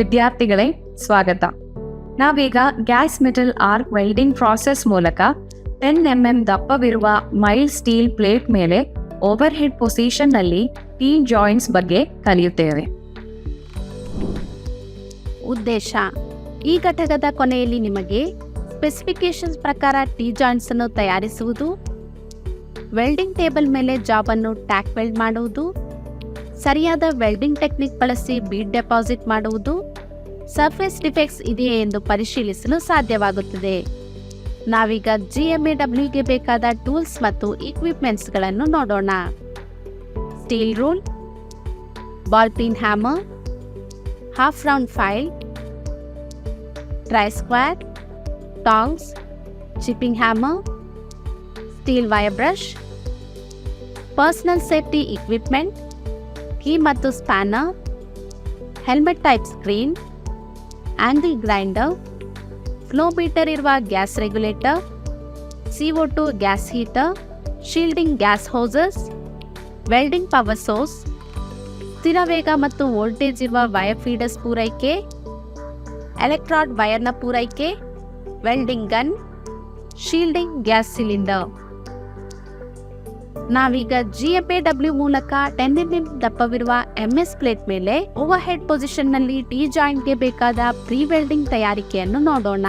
ವಿದ್ಯಾರ್ಥಿಗಳೇ ಸ್ವಾಗತ. ನಾವೀಗ gas metal arc welding process ಮೂಲಕ 10 mm ದಪ್ಪವಿರುವ ಮೈಲ್ಡ್ ಸ್ಟೀಲ್ ಪ್ಲೇಟ್ ಮೇಲೆ ಓವರ್ ಹೆಡ್ ಪೊಸಿಷನ್ ನಲ್ಲಿ ಟೀ ಜಾಯಿಂಟ್ಸ್ ಬಗ್ಗೆ ಕಲಿಯುತ್ತೇವೆ. ಉದ್ದೇಶ: ಈ ಘಟಕದ ಕೊನೆಯಲ್ಲಿ ನಿಮಗೆ ಸ್ಪೆಸಿಫಿಕೇಶನ್ಸ್ ಪ್ರಕಾರ ಟೀ ಜಾಯಿಂಟ್ಸ್ ಅನ್ನು ತಯಾರಿಸುವುದು, ವೆಲ್ಡಿಂಗ್ ಟೇಬಲ್ ಮೇಲೆ ಜಾಬ್ ಅನ್ನು ಟ್ಯಾಕ್ ವೆಲ್ಡ್ ಮಾಡುವುದು, ಸರಿಯಾದ ವೆಲ್ಡಿಂಗ್ ಟೆಕ್ನಿಕ್ ಬಳಸಿ ಬೀಡ್ ಡೆಪಾಸಿಟ್ ಮಾಡುವುದು, ಸರ್ಫೇಸ್ ಡಿಫೆಕ್ಟ್ಸ್ ಇದೆಯೇ ಎಂದು ಪರಿಶೀಲಿಸಲು ಸಾಧ್ಯವಾಗುತ್ತದೆ. ನಾವೀಗ GMAWಗೆ ಬೇಕಾದ ಟೂಲ್ಸ್ ಮತ್ತು ಇಕ್ವಿಪ್ಮೆಂಟ್ಸ್ಗಳನ್ನು ನೋಡೋಣ. Steel rule, ball pin hammer, half round file, try square, tongs, chipping hammer, steel wire brush, personal safety equipment, key ಮತ್ತು spanner, helmet type screen, angle grinder, flow meter ಇರುವ gas regulator, CO2 gas heater, shielding gas hoses, welding power source, ಸ್ಥಿರ ವೇಗ ಮತ್ತು voltage ಇರುವ wire feeders ಪೂರೈಕೆ, ಎಲೆಕ್ಟ್ರಾಡ್ ವೈರ್ನ ಪೂರೈಕೆ, welding gun, shielding gas cylinder. ನಾವೀಗ GMAW ಮೂಲಕ 10 mm ದಪ್ಪವಿರುವ MS ಪ್ಲೇಟ್ ಮೇಲೆ ಓವರ್ ಹೆಡ್ ಪೊಸಿಷನ್ ನಲ್ಲಿ ಟೀ ಜಾಯಿಂಟ್ಗೆ ಬೇಕಾದ ಪ್ರೀ ವೆಲ್ಡಿಂಗ್ ತಯಾರಿಕೆಯನ್ನು ನೋಡೋಣ.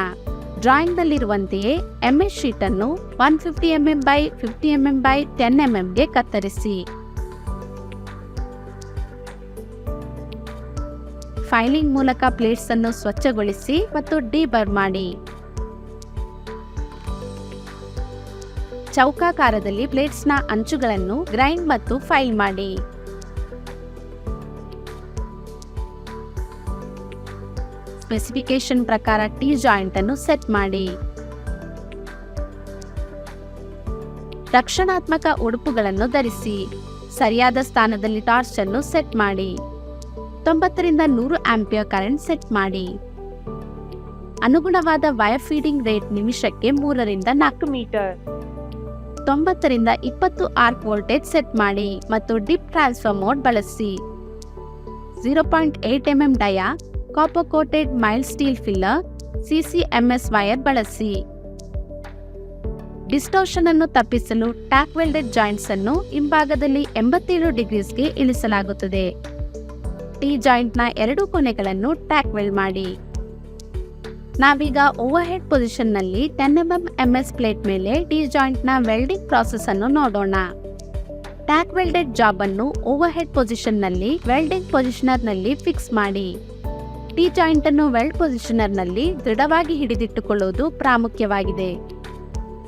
ಡ್ರಾಯಿಂಗ್ ನಲ್ಲಿರುವಂತೆಯೇ MS ಶೀಟ್ ಅನ್ನು 150 mm by 50 mm by 10 mm ಗೆ ಕತ್ತರಿಸಿ. ಫೈಲಿಂಗ್ ಮೂಲಕ ಪ್ಲೇಟ್ಸ್ ಅನ್ನು ಸ್ವಚ್ಛಗೊಳಿಸಿ ಮತ್ತು ಡಿಬರ್ ಮಾಡಿ. ಚೌಕಾಕಾರದಲ್ಲಿ ಪ್ಲೇಟ್ಸ್ನ ಅಂಚುಗಳನ್ನು ಗ್ರೈಂಡ್ ಮತ್ತು ಫೈಲ್ ಮಾಡಿ. ಸ್ಪೆಸಿಫಿಕೇಶನ್ ಪ್ರಕಾರ ಟೀ ಜಾಯಿಂಟ್ ಅನ್ನು ಸೆಟ್ ಮಾಡಿ. ರಕ್ಷಣಾತ್ಮಕ ಉಡುಪುಗಳನ್ನು ಧರಿಸಿ. ಸರಿಯಾದ ಸ್ಥಾನದಲ್ಲಿ ಟಾರ್ಚ್ ಅನ್ನು ಸೆಟ್ ಮಾಡಿ. 90 ರಿಂದ 100 ಆಂಪಿಯರ್ ಕರೆಂಟ್ ಸೆಟ್ ಮಾಡಿ. ಅನುಗುಣವಾದ ವೈರ್ ಫೀಡಿಂಗ್ ರೇಟ್ ನಿಮಿಷಕ್ಕೆ 3 ರಿಂದ 4 ಮೀಟರ್. 90 ರಿಂದ 20 ಆರ್ಕ್ ವೋಲ್ಟೇಜ್ ಸೆಟ್ ಮಾಡಿ ಮತ್ತು ಡಿಪ್ ಟ್ರಾನ್ಸ್ಫರ್ ಮೋಡ್ ಬಳಸಿ. 0.8 mm dia copper coated mild steel filler CCMS wire ಬಳಸಿ. ಡಿಸ್ಟೋರ್ಷನ್ ಅನ್ನು ತಪ್ಪಿಸಲು ಟ್ಯಾಕ್ ವೆಲ್ಡೆಡ್ ಜಾಯಿಂಟ್ಸ್ ಅನ್ನು ಹಿಂಭಾಗದಲ್ಲಿ 87 ಡಿಗ್ರೀಸ್ಗೆ ಇಳಿಸಲಾಗುತ್ತದೆ. ಟೀ ಜಾಯಿಂಟ್ನ 2 ಕೊನೆಗಳನ್ನು ಟ್ಯಾಕ್ ವೆಲ್ಡ್ ಮಾಡಿ. ನಾವೀಗ ಓವರ್ ಹೆಡ್ ಪೊಸಿಷನ್ ನಲ್ಲಿ 10 mm MS ಪ್ಲೇಟ್ ಮೇಲೆ ಟೀ ಜಾಯಿಂಟ್ ನ ವೆಲ್ಡಿಂಗ್ ಪ್ರಾಸೆಸ್ ಅನ್ನು ನೋಡೋಣ. ಟ್ಯಾಕ್ ವೆಲ್ಡೆಡ್ ಜಾಬ್ ಅನ್ನು ಓವರ್ ಹೆಡ್ ಪೊಸಿಷನ್ ನಲ್ಲಿ ವೆಲ್ಡಿಂಗ್ ಪೊಸಿಷನರ್ ನಲ್ಲಿ ಫಿಕ್ಸ್ ಮಾಡಿ. ಟೀ ಜಾಯಿಂಟ್ ಅನ್ನು ವೆಲ್ಡ್ ಪೊಸಿಷನರ್ ನಲ್ಲಿ ದೃಢವಾಗಿ ಹಿಡಿದಿಟ್ಟುಕೊಳ್ಳುವುದು ಪ್ರಾಮುಖ್ಯವಾಗಿದೆ.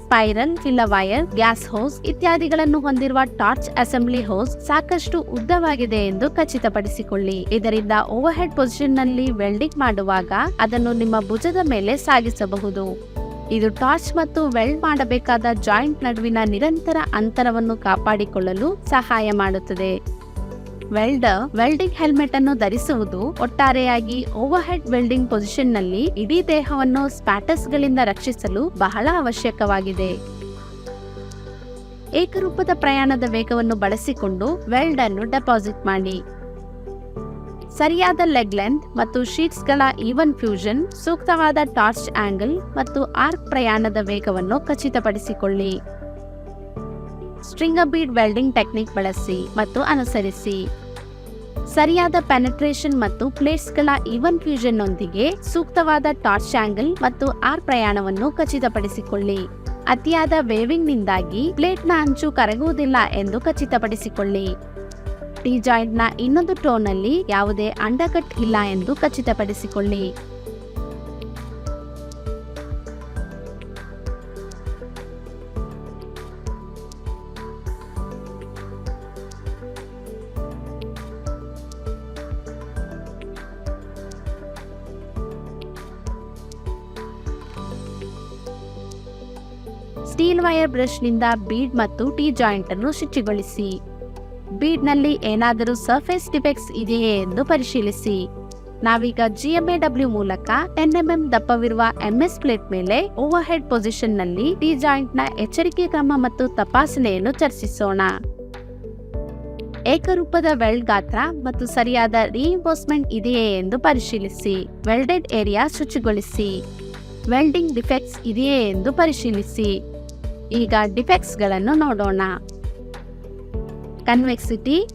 Spiral, filler wire, gas hose ಇತ್ಯಾದಿಗಳನ್ನು ಹೊಂದಿರುವ ಟಾರ್ಚ್ ಅಸೆಂಬ್ಲಿ ಹೋಸ್ ಸಾಕಷ್ಟು ಉದ್ದವಾಗಿದೆ ಎಂದು ಖಚಿತಪಡಿಸಿಕೊಳ್ಳಿ. ಇದರಿಂದ ಓವರ್ ಹೆಡ್ ಪೊಸಿಷನ್ ನಲ್ಲಿ ವೆಲ್ಡಿಂಗ್ ಮಾಡುವಾಗ ಅದನ್ನು ನಿಮ್ಮ ಭುಜದ ಮೇಲೆ ಸಾಗಿಸಬಹುದು. ಇದು ಟಾರ್ಚ್ ಮತ್ತು ವೆಲ್ಡ್ ಮಾಡಬೇಕಾದ ಜಾಯಿಂಟ್ ನಡುವಿನ ನಿರಂತರ ಅಂತರವನ್ನು ಕಾಪಾಡಿಕೊಳ್ಳಲು ಸಹಾಯ ಮಾಡುತ್ತದೆ. ವೆಲ್ಡರ್ ವೆಲ್ಡಿಂಗ್ ಹೆಲ್ಮೆಟ್ ಅನ್ನು ಧರಿಸುವುದು ಒಟ್ಟಾರೆಯಾಗಿ ಓವರ್ ಹೆಡ್ ವೆಲ್ಡಿಂಗ್ ಪೊಸಿಷನ್ ನಲ್ಲಿ ಇಡೀ ದೇಹವನ್ನು ಸ್ಪ್ಯಾಟರ್ಸ್ ಗಳಿಂದ ರಕ್ಷಿಸಲು ಬಹಳ ಅವಶ್ಯಕವಾಗಿದೆ. ಏಕರೂಪದ ಪ್ರಯಾಣದ ವೇಗವನ್ನು ಬಳಸಿಕೊಂಡು ವೆಲ್ಡ್ ಅನ್ನು ಡೆಪಾಸಿಟ್ ಮಾಡಿ. ಸರಿಯಾದ ಲೆಗ್ ಲೆಂತ್ ಮತ್ತು ಶೀಟ್ಸ್ ಗಳ ಈವನ್ ಫ್ಯೂಷನ್, ಸೂಕ್ತವಾದ ಟಾರ್ಚ್ ಆಂಗಲ್ ಮತ್ತು ಆರ್ಕ್ ಪ್ರಯಾಣದ ವೇಗವನ್ನು ಖಚಿತಪಡಿಸಿಕೊಳ್ಳಿ. ಸ್ಟ್ರಿಂಗರ್ ಬೀಡ್ ವೆಲ್ಡಿಂಗ್ ಟೆಕ್ನಿಕ್ ಬಳಸಿ ಮತ್ತು ಅನುಸರಿಸಿ. ಸರಿಯಾದ ಪೆನೆಟ್ರೇಷನ್ ಮತ್ತು ಪ್ಲೇಟ್ಸ್ಗಳ ಈವನ್ ಫ್ಯೂಷನ್ ನೊಂದಿಗೆ ಸೂಕ್ತವಾದ ಟಾರ್ಚ್ ಆಂಗಲ್ ಮತ್ತು ಆರ್ಕ್ ಪ್ರಯಾಣವನ್ನು ಖಚಿತಪಡಿಸಿಕೊಳ್ಳಿ. ಅತಿಯಾದ ವೇವಿಂಗ್ ನಿಂದಾಗಿ ಪ್ಲೇಟ್ನ ಅಂಚು ಕರಗುವುದಿಲ್ಲ ಎಂದು ಖಚಿತಪಡಿಸಿಕೊಳ್ಳಿ. ಟೀ ಜಾಯಿಂಟ್ ನ ಇನ್ನೊಂದು ಟೋನಲ್ಲಿ ಯಾವುದೇ ಅಂಡರ್ಕಟ್ ಇಲ್ಲ ಎಂದು ಖಚಿತಪಡಿಸಿಕೊಳ್ಳಿ. ಸ್ಟೀಲ್ ವೈರ್ ಬ್ರಷ್ ನಿಂದ ಬೀಡ್ ಮತ್ತು ಟೀ ಜಾಯಿಂಟ್ ಅನ್ನು ಶುಚಿಗೊಳಿಸಿ. ಬೀಡ್ ನಲ್ಲಿ ಏನಾದರೂ ಸರ್ಫೇಸ್ ಡಿಫೆಕ್ಟ್ಸ್ ಇದೆಯೇ ಎಂದು ಪರಿಶೀಲಿಸಿ. ನಾವೀಗ GMAW ಮೂಲಕ 10 mm ದಪ್ಪವಿರುವ MS ಪ್ಲೇಟ್ ಮೇಲೆ ಓವರ್ ಹೆಡ್ ಪೊಸಿಷನ್ ನಲ್ಲಿ ಟೀ ಜಾಯಿಂಟ್ ನ ಎಚ್ಚರಿಕೆ ಕ್ರಮ ಮತ್ತು ತಪಾಸಣೆಯನ್ನು ಚರ್ಚಿಸೋಣ. ಏಕರೂಪದ ವೆಲ್ಡ್ ಗಾತ್ರ ಮತ್ತು ಸರಿಯಾದ ರಿಇನ್ಫೋರ್ಸ್ಮೆಂಟ್ ಇದೆಯೇ ಎಂದು ಪರಿಶೀಲಿಸಿ. ವೆಲ್ಡೆಡ್ ಏರಿಯಾ ಶುಚಿಗೊಳಿಸಿ. ವೆಲ್ಡಿಂಗ್ ಡಿಫೆಕ್ಟ್ಸ್ ಇದೆಯೇ ಎಂದು ಪರಿಶೀಲಿಸಿ. ಈಗ ಡಿಫೆಕ್ಟ್ಸ್ಗಳನ್ನು ನೋಡೋಣ. Convexity,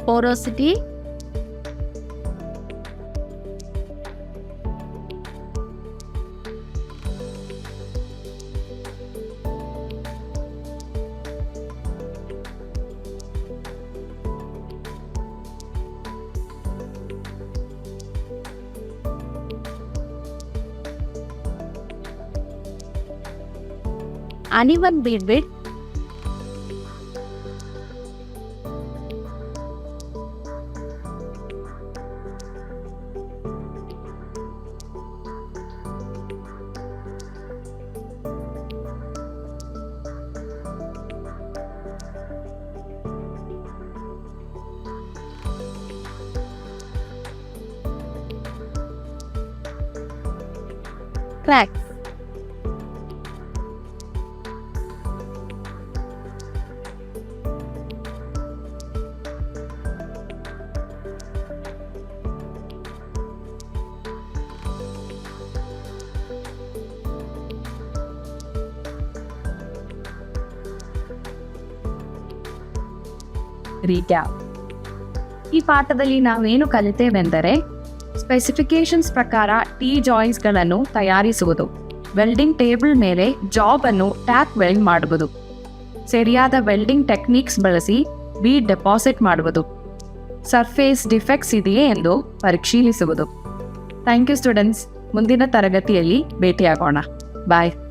porosity, uneven bead width, cracks. Recap. ಈ ಪಾಠದಲ್ಲಿ ನಾವೇನು ಕಲಿತೇವೆಂದರೆ ಸ್ಪೆಸಿಫಿಕೇಶನ್ಸ್ ಪ್ರಕಾರ ಟಿ ಜಾಯಿಂಟ್ಸ್ಗಳನ್ನು ತಯಾರಿಸುವುದು, ವೆಲ್ಡಿಂಗ್ ಟೇಬಲ್ ಮೇಲೆ ಜಾಬ್ ಅನ್ನು ಟ್ಯಾಕ್ ವೆಲ್ಡ್ ಮಾಡುವುದು, ಸರಿಯಾದ ವೆಲ್ಡಿಂಗ್ ಟೆಕ್ನಿಕ್ಸ್ ಬಳಸಿ ಬೀಡ್ ಡೆಪಾಸಿಟ್ ಮಾಡುವುದು, ಸರ್ಫೇಸ್ ಡಿಫೆಕ್ಟ್ಸ್ ಇದೆಯೇ ಎಂದು ಪರಿಶೀಲಿಸುವುದು. Thank you students. ಮುಂದಿನ ತರಗತಿಯಲ್ಲಿ ಭೇಟಿಯಾಗೋಣ. ಬಾಯ್.